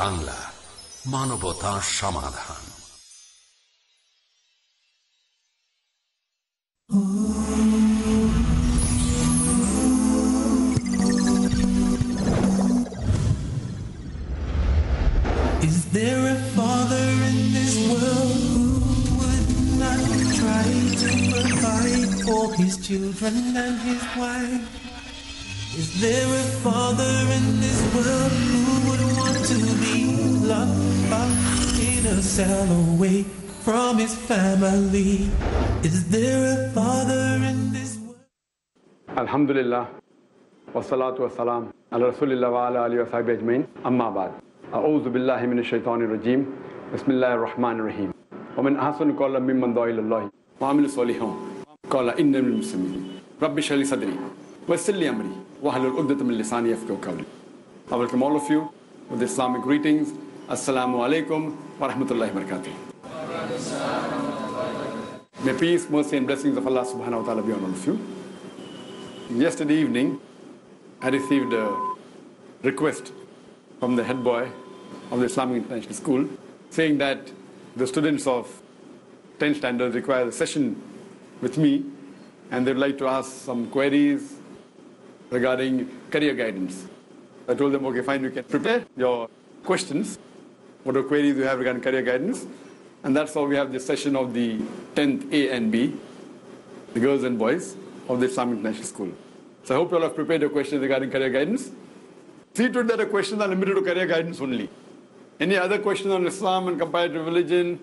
বাংলা, মানবতা সমাধান। Is there a father in this world who would not try to provide for his children and his wife? Is there a father in this world who would want to be locked up in a cell away from his family? Is there a father in this world? Alhamdulillah, wassalatu wassalam ala rasulillah wa ala alihi wa sahbihi ajmain, amma ba'd. A'udhu billahi minash shaitanir rajim. Bismillahir rahmanir rahim. Wa min ahsanu qawlan mimman da'a ila Allah wa amila salihan qala innani minal muslimin. Rabbi shrah li sadri wa yassir li amri wahlul 'uqdatam min lisani yafqahu qawli. I welcome all of you with Islamic greetings. Assalamu alaikum wa rahmatullahi wa barakatuh. May peace, mercy and blessings of Allah subhanahu wa ta'ala be on all of you. Yesterday evening, I received a request from the head boy of the Islamic International School saying that the students of 10th standard require a session with me and they'd like to ask some queries regarding career guidance. I told them, okay, fine, you can prepare your questions, whatever queries you have regarding career guidance, and that's how we have this session of the 10th A and B, the girls and boys of the Islamic International School. So I hope you all have prepared your questions regarding career guidance. See to it that the questions are limited to career guidance only. Any other questions on Islam and comparative religion,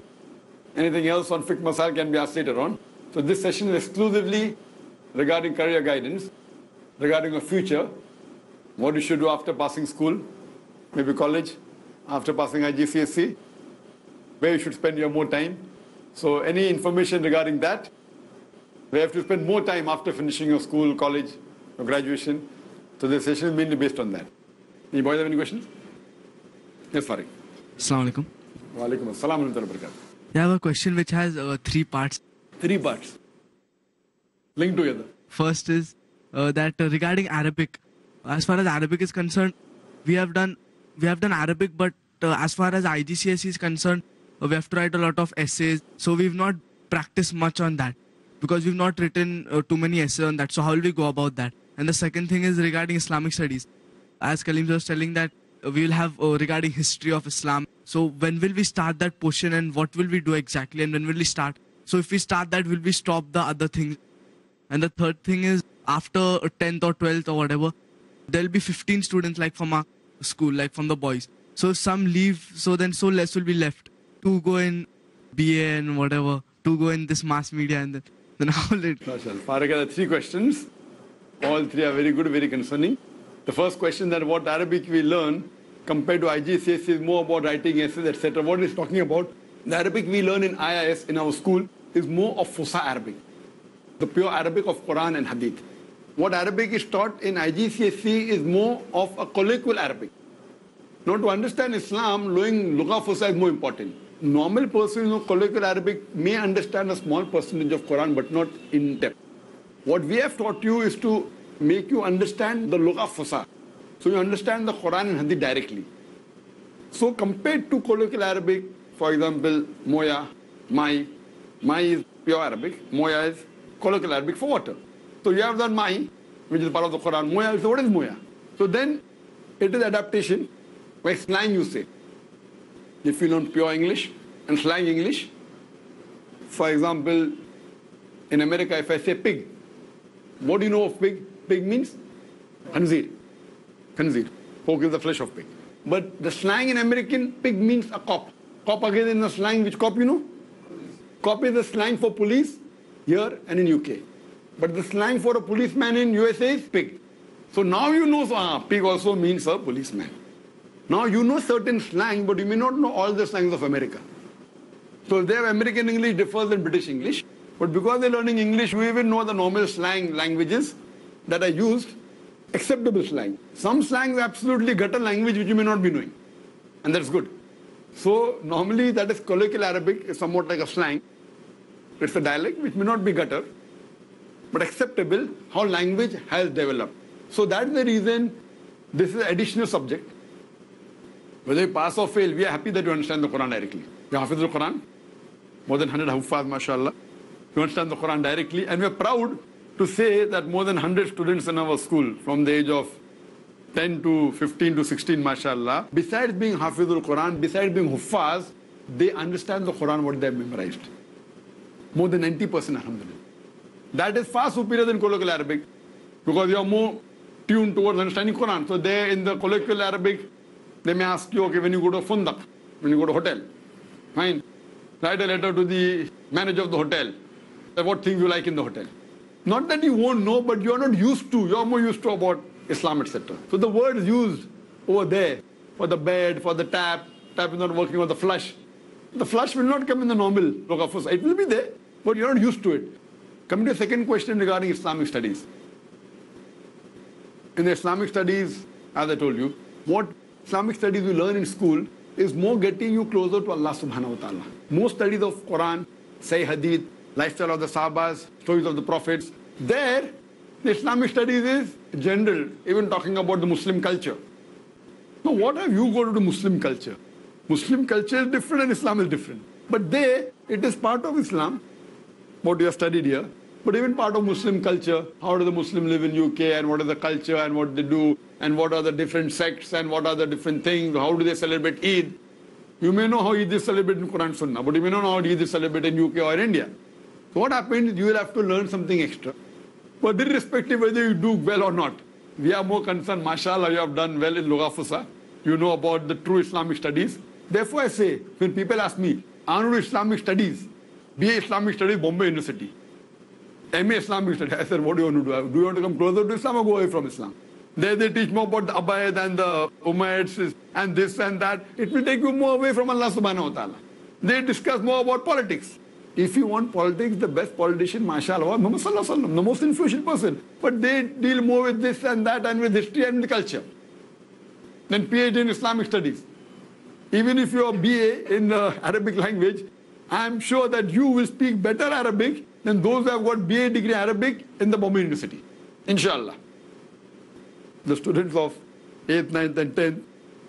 anything else on fiqh masail can be asked later on. So this session is exclusively regarding career guidance, regarding your future, what you should do after passing school, maybe college, after passing IGCSE, where you should spend your more time. So any information regarding that, we have to spend more time after finishing your school, college, or graduation. So this session is mainly based on that. Any boys have any questions? Yes, Farid. Assalamu alaikum. Wa alaikum assalam wa rahmatullahi wa barakatuh. I have a question which has 3 parts. 3 parts. Linked together. First is that regarding Arabic, as far as Arabic is concerned, we have done Arabic, but as far as IGCSE is concerned, we have to write a lot of essays. So we've not practiced much on that because we've not written too many essays on that. So how will we go about that? And the second thing is regarding Islamic studies. As Kaleem was telling that we will have regarding history of Islam. So when will we start that portion and what will we do exactly and when will we start? So if we start that, will we stop the other things? And the third thing is after 10th or 12th or whatever, there'll be 15 students like from our school, like from the boys. So if some leave, so then so less will be left to go in BA and whatever, to go in this mass media and then how will it? Farag, there are 3 questions. All 3 are very good, very concerning. The first question that what Arabic we learn compared to IGCSE is more about writing essays, etc. What it's talking about, the Arabic we learn in IIS in our school is more of Fusa Arabic, the pure Arabic of Quran and Hadith. What Arabic is taught in IGCSE is more of a colloquial Arabic. Now to understand Islam, knowing Lugha Fusa is more important. Normal person who know colloquial Arabic may understand a small percentage of Quran but not in depth. What we have taught you is to make you understand the Lugha Fusa. So you understand the Quran and Hadith directly. So compared to colloquial Arabic, for example, Moya, Mai is pure Arabic, Moya is colloquial Arabic for water. So you have that Mai, which is part of the Quran. Moya, so what is Moya? So then it is adaptation, by slang you say. If you learn pure English and slang English, for example, in America if I say pig, what do you know of pig? Pig means khanzir. Khanzir. Pork is the flesh of pig. But the slang in American, pig means a cop. Cop again in the slang, which cop you know? Cop is the slang for police here and in UK. But the slang for a policeman in USA is pig. So now you know, pig also means a policeman. Now you know certain slang, but you may not know all the slangs of America. So their American English differs than British English. But because they're learning English, we even know the normal slang languages that are used, acceptable slang. Some slang is absolutely gutter language which you may not be knowing. And that's good. So normally that is colloquial Arabic, is somewhat like a slang. It's a dialect which may not be gutter, but acceptable how language has developed. So that's the reason this is an additional subject. Whether you pass or fail, we are happy that you understand the Quran directly. You Hafiz al-Quran, more than 100 Huffaz, mashallah. You understand the Quran directly, and we are proud to say that more than 100 students in our school from the age of 10 to 15 to 16, mashallah, besides being Hafiz al-Quran, besides being Huffaz, they understand the Quran, what they have memorized. More than 90%, alhamdulillah. That is far superior than colloquial Arabic, because you are more tuned towards understanding Quran. So there in the colloquial Arabic, they may ask you, okay, when you go to a fundak, when you go to a hotel, fine, write a letter to the manager of the hotel, what things you like in the hotel. Not that you won't know, but you are not used to, you are more used to about Islam, etc. So the words used over there for the bed, for the tap is not working, or the flush will not come in the normal Lugha. It will be there, but you are not used to it. Coming to the second question regarding Islamic studies. In the Islamic studies, as I told you, what Islamic studies we learn in school is more getting you closer to Allah subhanahu wa ta'ala. Most studies of Quran, Sahih Hadith, lifestyle of the Sahabas, stories of the prophets. There, the Islamic studies is general, even talking about the Muslim culture. Now, what have you got to do Muslim culture? Muslim culture is different and Islam is different. But there, it is part of Islam, what you have studied here, but even part of Muslim culture. How do the Muslims live in UK, and what is the culture, and what they do, and what are the different sects, and what are the different things, how do they celebrate Eid? You may know how Eid is celebrated in Quran Sunnah, but you may not know how Eid is celebrated in UK or in India. So what happens, you will have to learn something extra. But irrespective whether you do well or not, we are more concerned, mashallah, you have done well in Lugha Fusa. You know about the true Islamic studies. Therefore I say, when people ask me, I want to do Islamic studies, BA Islamic Studies, Bombay University, MA Islamic Studies, I said, what do you want to do? Do you want to come closer to Islam or go away from Islam? There they teach more about the Abayad and the Umayyads and this and that. It will take you more away from Allah subhanahu wa ta'ala. They discuss more about politics. If you want politics, the best politician, mashallah, Muhammad sallallahu alaihi wasallam, the most influential person. But they deal more with this and that and with history and the culture. Then PhD in Islamic studies. Even if you are BA in the Arabic language, I am sure that you will speak better Arabic than those who have got BA degree Arabic in the Bombay University. Inshallah. The students of 8th, 9th and 10th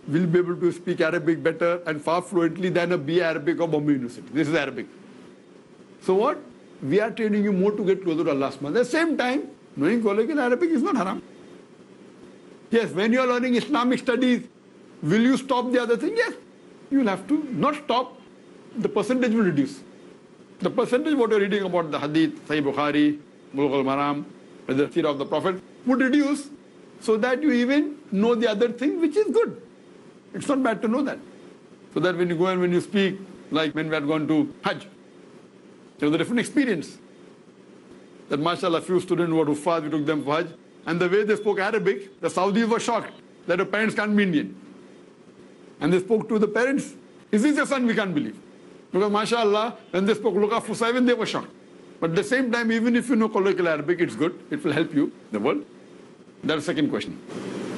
will be able to speak Arabic better and far fluently than a BA Arabic of Bombay University. This is Arabic. So what? We are training you more to get closer to Allah. At the same time, knowing colloquial Arabic is not haram. Yes, when you are learning Islamic studies, will you stop the other thing? Yes. You will have to not stop. The percentage will reduce. The percentage what you are reading about the Hadith, Sahih Bukhari, Bulugh al-Maram, the Seerah of the Prophet would reduce, so that you even know the other thing, which is good. It's not bad to know that. So that when you go and when you speak, like when we had gone to Hajj, there was a different experience. That mashallah, few students who were Huffaz, we took them for Hajj, and the way they spoke Arabic, the Saudis were shocked that the parents can't be Indian. And they spoke to the parents, is this your son? We can't believe. Because mashallah, when they spoke Lugha Fusa, even they were shocked. But at the same time, even if you know colloquial Arabic, it's good. It will help you in the world. That's the second question.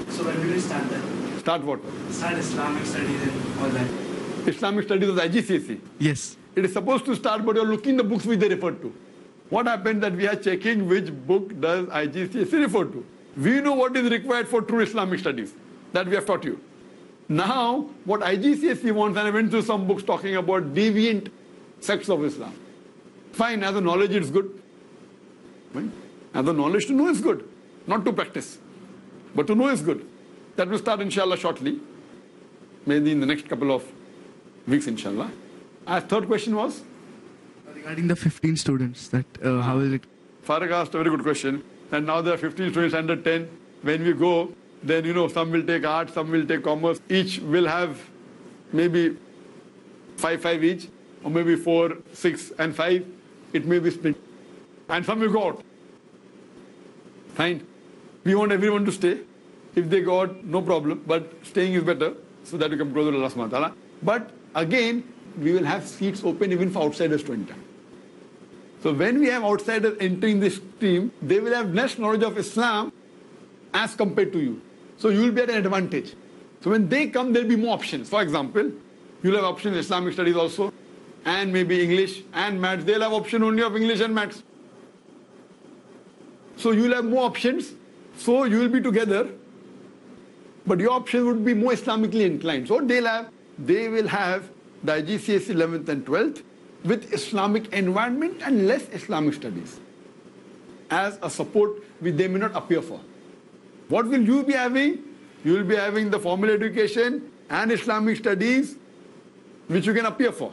So when will you start that? Start what? Start Islamic studies and all that. Islamic studies of the IGCSE. Yes. It is supposed to start, but you're looking the books which they refer to. What happened that we are checking which book does IGCSE refer to. We know what is required for true Islamic studies. That we have taught you. Now, what IGCSE wants, and I went through some books talking about deviant sects of Islam. Fine, as a knowledge it's good. Right? As a knowledge to know is good. Not to practice. But to know is good. That will start inshallah shortly. Maybe in the next couple of weeks inshallah. Our third question was? Regarding the 15 students, that how will it? Farag asked a very good question. And now there are 15 students under 10. When we go, then you know, some will take art, some will take commerce. Each will have maybe 5 each, or maybe 4, 6 and 5. It may be split. And some will go out. Fine. We want everyone to stay. If they go out, no problem. But staying is better, so that we can closer to Allah subhanahu wa ta'ala. But again, we will have seats open even for outsiders to enter. So when we have outsiders entering this stream, they will have less knowledge of Islam as compared to you. So you will be at an advantage. So when they come, there will be more options. For example, you will have options Islamic studies also, and maybe English and maths. They will have option only of English and maths. So you will have more options. So you will be together. But your option would be more Islamically inclined. So they will have the IGCSE 11th and 12th with Islamic environment and less Islamic studies as a support which they may not appear for. What will you be having? You will be having the formal education and Islamic studies which you can appear for.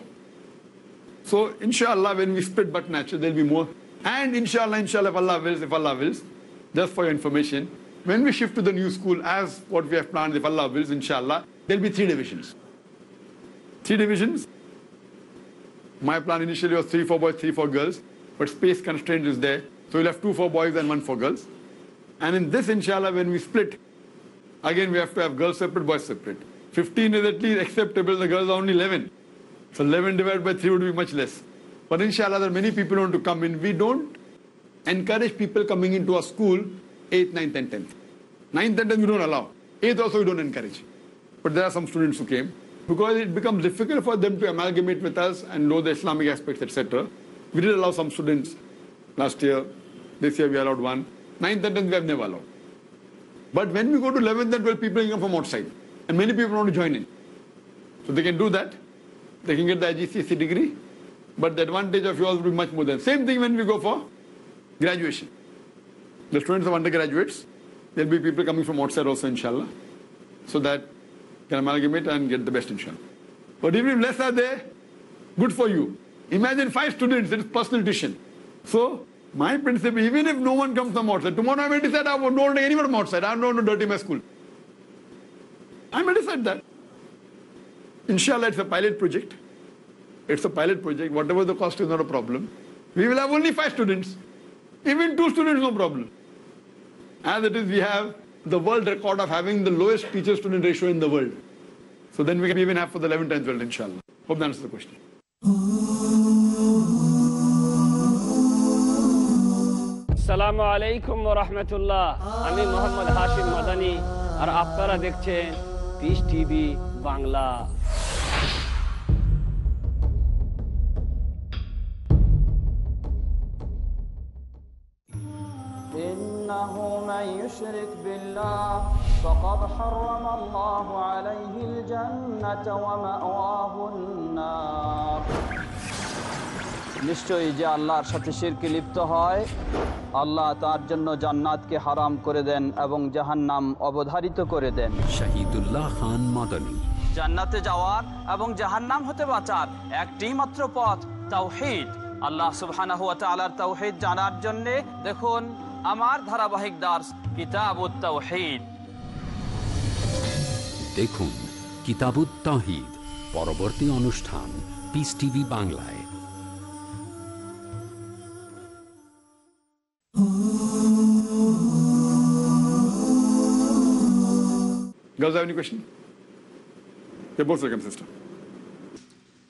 So inshallah, when we split but naturally there will be more. And inshallah, if Allah wills, just for your information, when we shift to the new school, as what we have planned, if Allah wills, inshallah, there will be 3 divisions. 3 divisions. My plan initially was 3 for boys, 3 for girls, but space constraint is there. So we'll have 2 for boys and 1 for girls. And in this, inshallah, when we split, again we have to have girls separate, boys separate. 15 is at least acceptable, the girls are only 11. So 11 divided by 3 would be much less. But inshallah, there are many people who want to come in. We don't encourage people coming into our school 8th, 9th and 10th. 9th and 10th we don't allow. 8th also we don't encourage. But there are some students who came. Because it becomes difficult for them to amalgamate with us and know the Islamic aspects, etc. We did allow some students last year. This year we allowed 1. 9th and 10th we have never allowed. But when we go to 11th and 12th, people come from outside. And many people want to join in. So they can do that. They can get the IGCSE degree. But the advantage of yours will be much more than. Same thing when we go for graduation. The students of undergraduates, there will be people coming from outside also, inshallah. So that can amalgamate and get the best, inshallah. But even if less are there, good for you. Imagine 5 students, it's personal tuition. So, my principle, even if no one comes from outside, tomorrow I may decide I don't want anyone from outside. I don't want to dirty my school. I may decide that. Inshallah, it's a pilot project. It's a pilot project. Whatever the cost is not a problem. We will have only 5 students. Even 2 students, no problem. As it is, we have the world record of having the lowest teacher-student ratio in the world. So then we can even have for the 11th and 12th, inshallah. Hope that answers the question. Assalamu alaikum wa rahmatullah. Ami Muhammad Hashim Madani. Ar apnara dekhchen Peace TV Bangla. إنه من يشرك بالله فقد حرم الله عليه الجنة ومأواه النار নিশ্চয়ই যে আল্লাহর সাথে শিরকে লিপ্ত হয় আল্লাহ তার জন্য জান্নাতকে হারাম করে দেন এবং জাহান্নাম অবধারিত করে দেন শহীদুল্লাহ খান মাদানী জান্নাতে যাওয়ার এবং জাহান্নাম হতে বাঁচার একটাই মাত্র পথ তাওহীদ আল্লাহ সুবহানাহু ওয়া তাআলার তাওহীদ জানার জন্য দেখুন আমার ধারাবাহিক দার্স কিতাবুত তাওহীদ দেখুন কিতাবুত তাওহীদ পরবর্তী অনুষ্ঠান পিস টিভি বাংলায়। Girls, have any question? You're both welcome, sister.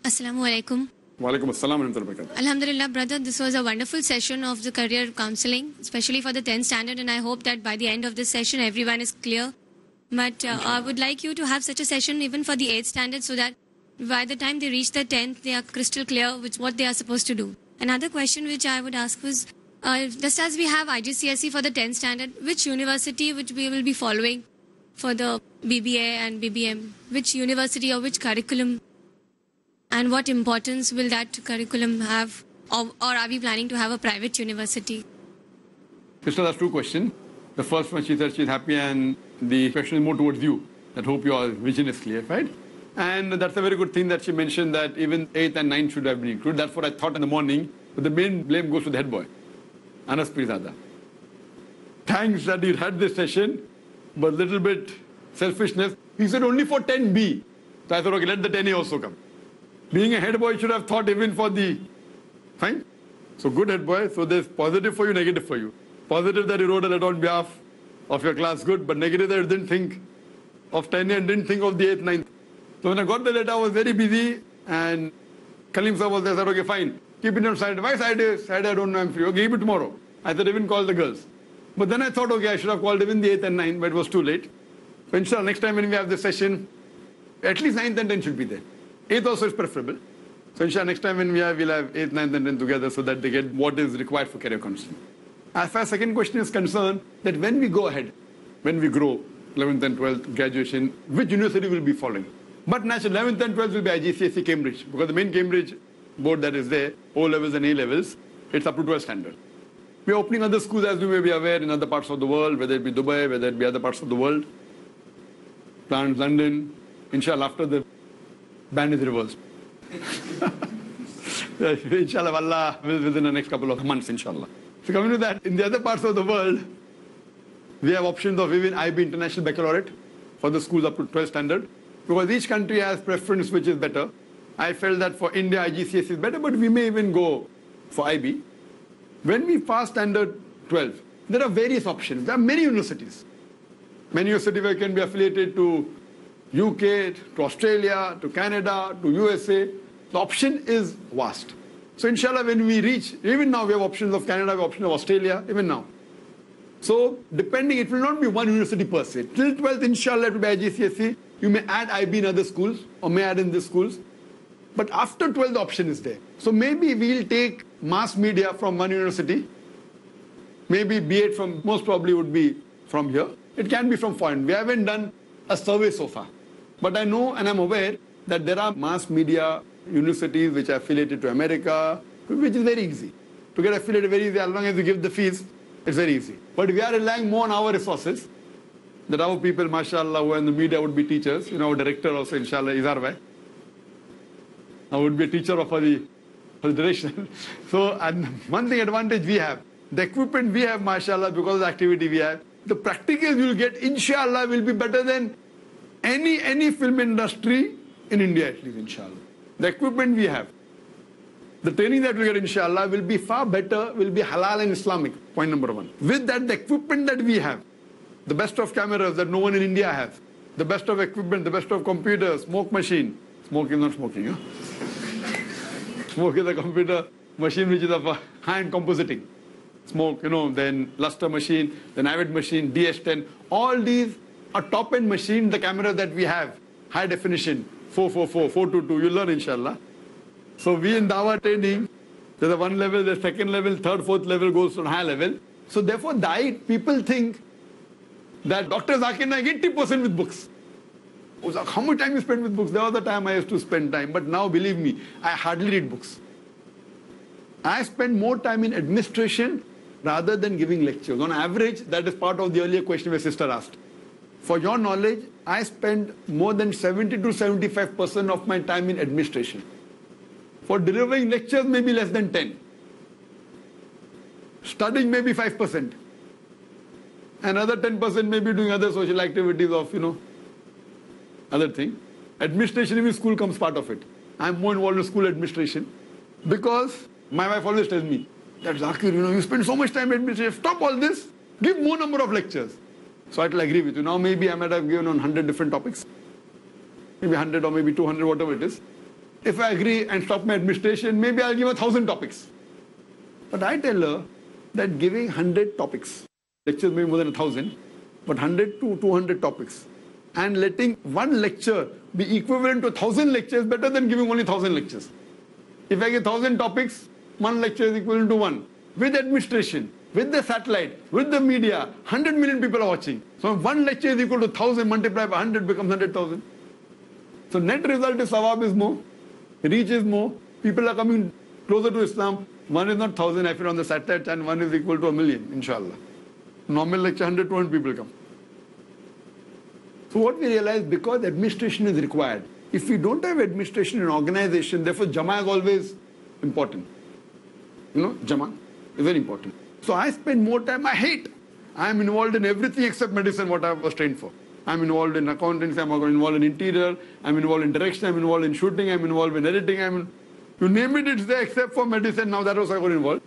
Assalamu alaikum. Wa alaikum assalam wa rahmatullahi wa barakatuh. Alhamdulillah, brother, this was a wonderful session of the career counseling, especially for the 10th standard, and I hope that by the end of this session, everyone is clear. But I would like you to have such a session even for the 8th standard so that by the time they reach the 10th, they are crystal clear with what they are supposed to do. Another question which I would ask was, just as we have IGCSE for the 10th standard, which university which we will be following for the BBA and BBM? Which university or which curriculum? And what importance will that curriculum have? Or are we planning to have a private university? Sister, that's 2 questions. The first one, she said she's happy, and the question is more towards you. That hope your vision is clear, right? And that's a very good thing that she mentioned that even 8th and 9th should have been included. That's what I thought in the morning. But the main blame goes to the head boy, Anas Pirzada. Thanks that he had this session, but little bit selfishness. He said only for 10B. So I thought, okay, let the 10A also come. Being a head boy, you should have thought even for the... Fine? So good head boy. So there's positive for you, negative for you. Positive that you wrote a letter on behalf of your class, good. But negative that you didn't think of 10A and didn't think of the 8th, 9th. So when I got the letter, I was very busy. And Kalim sir was there. I said, okay, fine. Keep it on Saturday. Why Saturday? Saturday, I don't know, I'm free. Okay, keep it tomorrow. I said, even call the girls. But then I thought, okay, I should have called even the 8th and 9th, but it was too late. So inshallah, next time when we have this session, at least 9th and 10th should be there. 8th also is preferable. So inshallah, next time when we'll have 8th, 9th and 10th together so that they get what is required for career counseling. As far as second question is concerned, that when we go ahead, when we grow, 11th and 12th graduation, which university will be following. But naturally, 11th and 12th will be IGCSE Cambridge, because the main Cambridge board that is there, O levels and A levels, it's up to 12th standard. We are opening other schools, as you may be aware, in other parts of the world, whether it be Dubai, whether it be other parts of the world. Plans London, inshallah, after the ban is reversed. Inshallah, Allah will within the next couple of months, inshallah. So coming to that, in the other parts of the world, we have options of even IB International Baccalaureate for the schools up to 12th standard. Because each country has preference which is better. I felt that for India, IGCSE is better, but we may even go for IB. When we pass standard 12, there are various options. There are many universities. Many universities where can be affiliated to UK, to Australia, to Canada, to USA. The option is vast. So inshallah, when we reach, even now we have options of Canada, we have options of Australia, even now. So depending, it will not be one university per se. Till 12th, inshallah, it will be IGCSE. You may add IB in other schools, or may add in these schools. But after 12th, the option is there. So maybe we'll take mass media from one university. Maybe B.Ed from, most probably would be from here. It can be from foreign. We haven't done a survey so far. But I know and I'm aware that there are mass media universities which are affiliated to America, which is very easy. To get affiliated very easy, as long as you give the fees, it's very easy. But we are relying more on our resources. That our people, mashallah, who are in the media would be teachers. Our director also, inshallah, Izhar bhai. I would be a teacher for the direction. So, and one thing advantage we have, the equipment we have, mashallah, because of the activity we have, the practicals we will get, inshallah, will be better than any film industry in India, at least, inshallah. The equipment we have, the training that we get, inshallah, will be far better, will be halal and Islamic, point number one. With that, the equipment that we have, the best of cameras that no one in India has, the best of equipment, the best of computers, smoke machine. Smoke is not smoking, huh? Smoke is a computer machine which is of high-end compositing. Smoke, then luster machine, then Avid machine, DS10. All these are top-end machines, the cameras that we have. High definition, 444, 422, you'll learn inshallah. So we in Dawah training, there's a one level, the second level, third, fourth level goes to a high level. So therefore, people think that Dr. Zakir Naik 80% with books. How much time you spend with books? There was the time I used to spend time, but now believe me, I hardly read books. I spend more time in administration rather than giving lectures. On average, that is part of the earlier question my sister asked. For your knowledge, I spend more than 70 to 75% of my time in administration. For delivering lectures, maybe less than 10. Studying maybe 5%. Another 10% maybe doing other social activities of, other thing. Administration in school comes part of it. I'm more involved in school administration because my wife always tells me that Zakir, you spend so much time in administration, stop all this, give more number of lectures. So I will agree with you. Now maybe I might have given on 100 different topics. Maybe 100 or maybe 200, whatever it is. If I agree and stop my administration, maybe I'll give 1,000 topics. But I tell her that giving 100 topics, lectures maybe more than 1,000, but 100 to 200 topics, and letting one lecture be equivalent to 1,000 lectures better than giving only 1,000 lectures. If I give 1,000 topics, one lecture is equivalent to one. With administration, with the satellite, with the media, 100 million people are watching. So one lecture is equal to 1,000 multiplied by 100 becomes 100,000. So net result is sawab is more, reach is more, people are coming closer to Islam. One is not 1,000, I feel on the satellite, and one is equal to 1,000,000, inshallah. Normal lecture, 100, 200 people come. So what we realize, because administration is required, if we don't have administration and organization, therefore Jama is always important. Jama is very important. So I spend more time, I am involved in everything except medicine, what I was trained for. I'm involved in accountancy, I'm involved in interior, I'm involved in direction, I'm involved in shooting, I'm involved in editing, you name it, it's there except for medicine, now that was I got involved.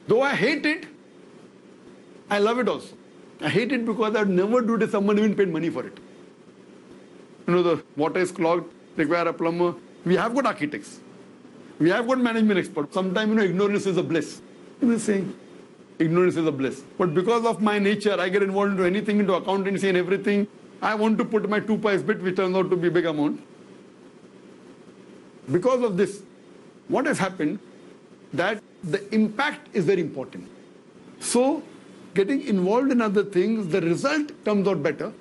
Though I hate it, I love it also. I hate it because I would never do it if someone even paid money for it. The water is clogged, require a plumber. We have got architects. We have got management experts. Sometimes, ignorance is a bliss. Saying, ignorance is a bliss. But because of my nature, I get involved into anything, into accountancy and everything. I want to put my 2 pice bit, which turns out to be a big amount. Because of this, what has happened, that the impact is very important. So, getting involved in other things, the result comes out better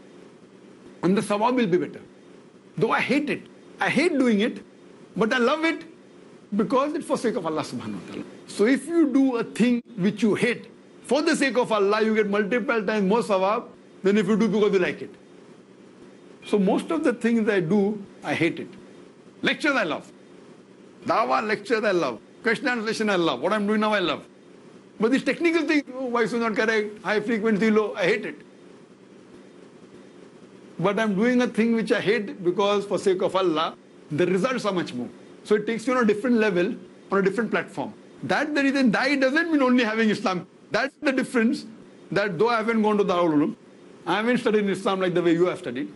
and the sawab will be better. Though I hate it. I hate doing it, but I love it because it's for sake of Allah subhanahu wa ta'ala. So if you do a thing which you hate, for the sake of Allah, you get multiple times more sawab than if you do because you like it. So most of the things I do, I hate it. Lectures I love. Dawah lectures I love. Question and answer session I love. What I'm doing now I love. But these technical things, voice is not correct, high frequency, low, I hate it. But I'm doing a thing which I hate because for sake of Allah, the results are much more. So it takes you on a different level, on a different platform. That's the reason Dai doesn't mean only having Islam. That's the difference, that though I haven't gone to Darul Ulum, I haven't studied Islam like the way you have studied.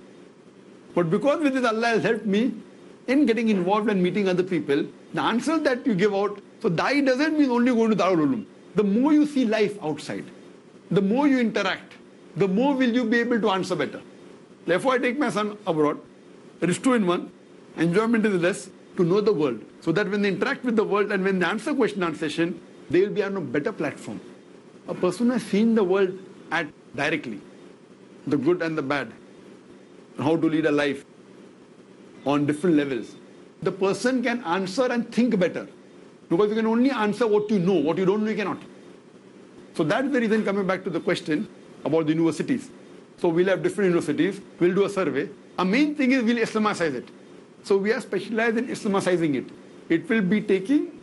But because with this Allah has helped me in getting involved and meeting other people, the answers that you give out, so Dai doesn't mean only going to Darul Ulum. The more you see life outside, the more you interact, the more will you be able to answer better. Therefore I take my son abroad. It is 2 in 1. Enjoyment is less, to know the world. So that when they interact with the world and when they answer question and answer session, they will be on a better platform. A person who has seen the world at directly, the good and the bad, how to lead a life on different levels. The person can answer and think better. Because you can only answer what you know. What you don't know, you cannot. So that's the reason, coming back to the question about the universities. So we'll have different universities. We'll do a survey. Our main thing is we'll Islamicize it. So we are specialized in Islamicizing it. It will be taking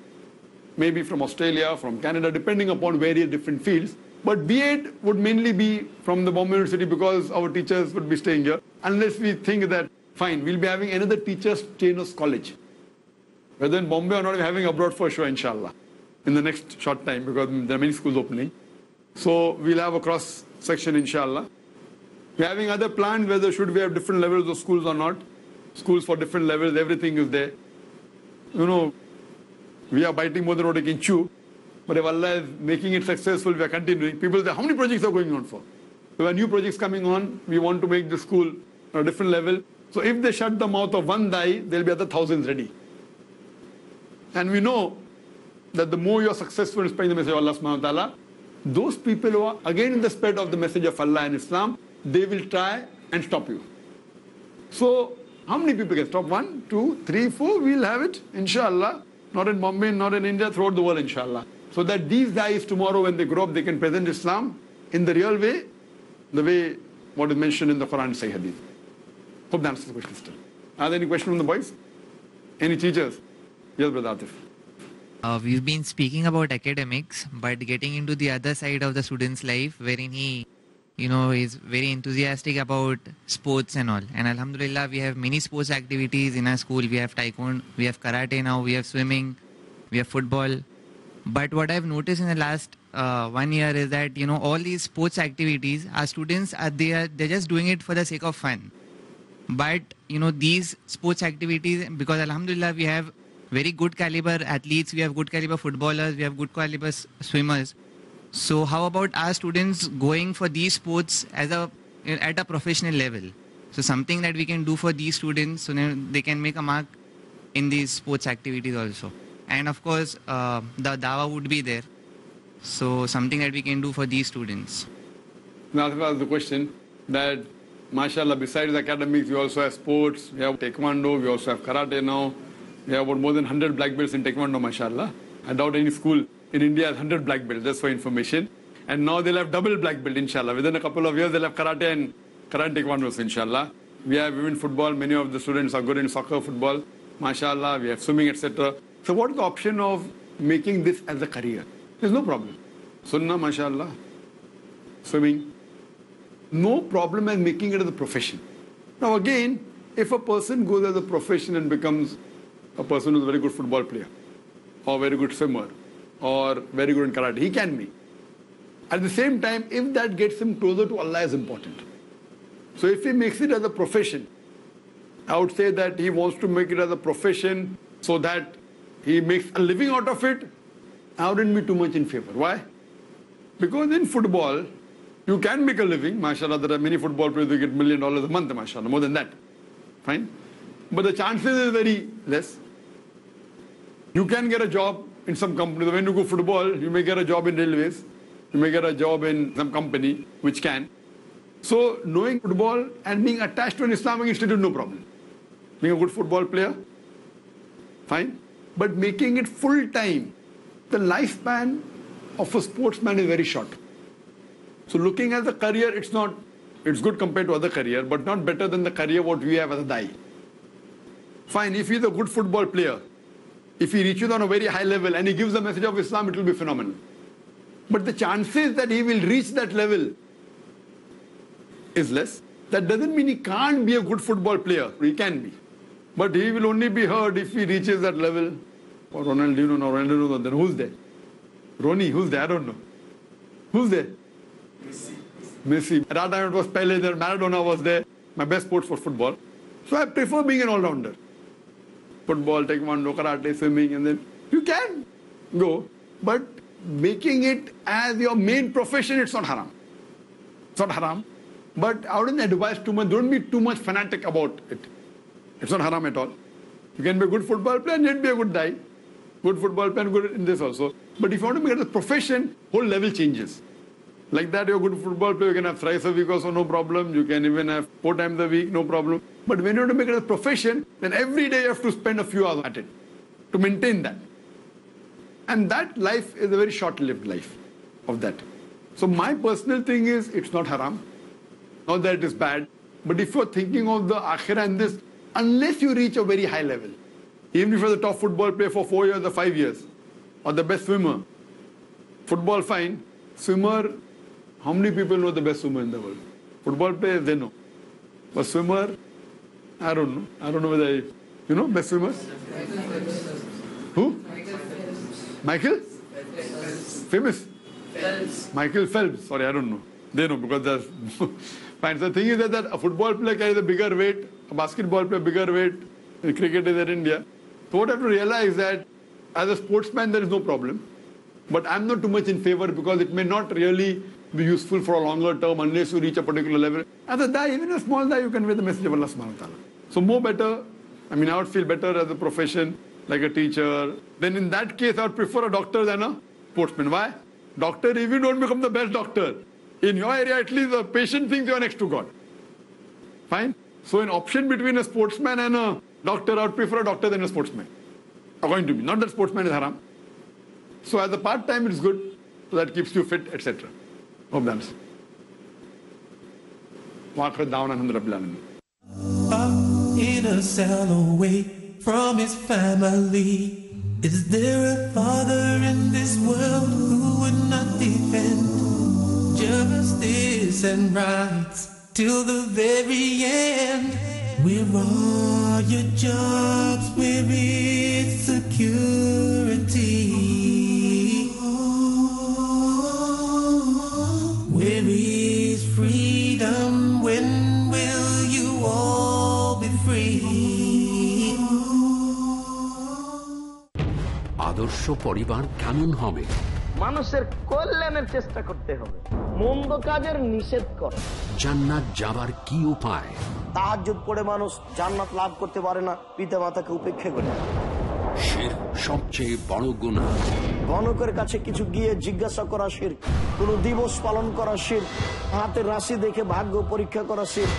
maybe from Australia, from Canada, depending upon various different fields. But B.Ed would mainly be from the Bombay University because our teachers would be staying here. Unless we think that, fine, we'll be having another teachers trainers college. Whether in Bombay or not, we're having abroad for sure, inshallah, in the next short time, because there are many schools opening. So we'll have a cross section, inshallah. We're having other plans whether should we have different levels of schools or not. Schools for different levels, everything is there. You know, we are biting more than what we can chew. But if Allah is making it successful, we are continuing. People say, how many projects are going on for? There are new projects coming on. We want to make the school on a different level. So if they shut the mouth of one Dai, there will be other thousands ready. And we know that the more you are successful in spreading the message of Allah subhanahu wa ta'ala, those people who are again in the spread of the message of Allah and Islam, they will try and stop you. So how many people can stop? 1, 2, 3, 4, we'll have it, inshallah. Not in Bombay, not in India, throughout the world, inshallah. So that these guys tomorrow when they grow up, they can present Islam in the real way, the way what is mentioned in the Quran and Sahih Hadith. Hope that answers the question still. Are there any questions from the boys? Any teachers? Yes, Brother Atif. We've been speaking about academics, but getting into the other side of the student's life, wherein he, is very enthusiastic about sports and all. And Alhamdulillah, we have many sports activities in our school. We have taekwondo, we have karate now, we have swimming, we have football. But what I've noticed in the last 1 year is that, all these sports activities, our students, they're just doing it for the sake of fun. But, these sports activities, because Alhamdulillah, we have very good caliber athletes, we have good caliber footballers, we have good caliber swimmers. So how about our students going for these sports at a professional level? So something that we can do for these students so they can make a mark in these sports activities also. And of course, the dawah would be there. So something that we can do for these students. Now, that's the question that, mashallah, besides academics, we also have sports, we have taekwondo, we also have karate now. We have about more than 100 black belts in taekwondo, mashallah. I doubt any school in India has 100 black belts, just for information. And now they'll have double black belt, inshallah. Within a couple of years, they'll have karate and taekwondo, inshallah. We have women football. Many of the students are good in soccer, football, mashallah. We have swimming, etc. So what is the option of making this as a career? There's no problem. Sunnah, mashallah. Swimming. No problem in making it as a profession. Now again, if a person goes as a profession and becomes a person who's a very good football player, or very good swimmer, or very good in karate, he can be. At the same time, if that gets him closer to Allah is important. So if he makes it as a profession, I would say that he wants to make it as a profession so that he makes a living out of it, I wouldn't be too much in favor. Why? Because in football, you can make a living. MashaAllah, there are many football players who get $1 million a month, MashaAllah, more than that. Fine? But the chances is very less. You can get a job in some company. When you go football, you may get a job in railways. You may get a job in some company which can. So knowing football and being attached to an Islamic institute, no problem. Being a good football player, fine. But making it full time, the lifespan of a sportsman is very short. So looking at the career, it's good compared to other career, but not better than the career what we have as a dai. Fine, if he's a good football player, if he reaches on a very high level and he gives the message of Islam, it will be phenomenal. But the chances that he will reach that level is less. That doesn't mean he can't be a good football player. He can be. But he will only be heard if he reaches that level. Or Ronaldinho, no, Ronaldinho, then who's there? Ronnie, who's there? I don't know. Who's there? Messi. At that time it was Pele, then Maradona was there. My best sports was football. So I prefer being an all-rounder. Football, taekwondo, karate, swimming, and then you can go. But making it as your main profession, it's not haram. It's not haram. But I wouldn't advise too much. Don't be too much fanatic about it. It's not haram at all. You can be a good football player and yet be a good guy. Good football player and good in this also. But if you want to make it a profession, whole level changes. Like that, you're a good football player, you can have thrice a week also, no problem. You can even have 4 times a week, no problem. But when you want to make it a profession, then every day you have to spend a few hours at it to maintain that. And that life is a very short-lived life of that. So my personal thing is, it's not haram. Not that it is bad. But if you're thinking of the akhirah and this, unless you reach a very high level, even if you're the top football player for 4 years or 5 years, or the best swimmer, football fine, swimmer, how many people know the best swimmer in the world? Football players, they know. But swimmer, I don't know. I don't know whether you know best swimmers? Who? Michael? Famous? Phelps. Michael Phelps. Sorry, I don't know. They know because that's fine. So the thing is that a football player carries a bigger weight, a basketball player bigger weight, and cricket is in India. So what I have to realize that as a sportsman there is no problem. But I'm not too much in favor because it may not really be useful for a longer term unless you reach a particular level. As a dai, even a small dai, you convey the message of Allah subhanahu wa ta'ala. So more better, I mean I would feel better as a profession, like a teacher. Then in that case I would prefer a doctor than a sportsman. Why? Doctor, if you don't become the best doctor, in your area at least the patient thinks you are next to God. Fine? So an option between a sportsman and a doctor, I would prefer a doctor than a sportsman. According to me. Not that sportsman is haram. So as a part-time it is good. So that keeps you fit, etc. Hope that's. In a cell away from his family, is there a father in this world who would not defend justice and rights till the very end? Where are your jobs? Where is security? Where is freedom? When will you all be free? আদর্শ পরিবার কেমন হবে? মানুষের কল্যাণের চেষ্টা করতে হবে, মন্দ কাজের নিষেধ করে। জান্নাত যাবার কি উপায়? তাহাজ্জুদ পড়ে মানুষ জান্নাত লাভ করতে পারে না, পিতামাতাকে উপেক্ষা করে। শিরক সবচেয়ে বড় গুনাহ। গণকের কাছে কিছু গিয়ে জিজ্ঞাসা করা শিরক, কোন দিবস পালন করা শিরক, হাতের রাশি দেখে ভাগ্য পরীক্ষা করা শিরক।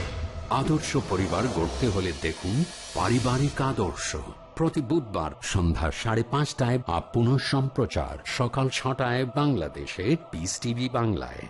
আদর্শ পরিবার গড়তে হলে দেখুন পারিবারিক আদর্শ, প্রতি বুধবার সন্ধ্যা 5:30 বা পুনঃ সম্প্রচার সকাল 6টায় বাংলাদেশে পিস টিভি বাংলায়।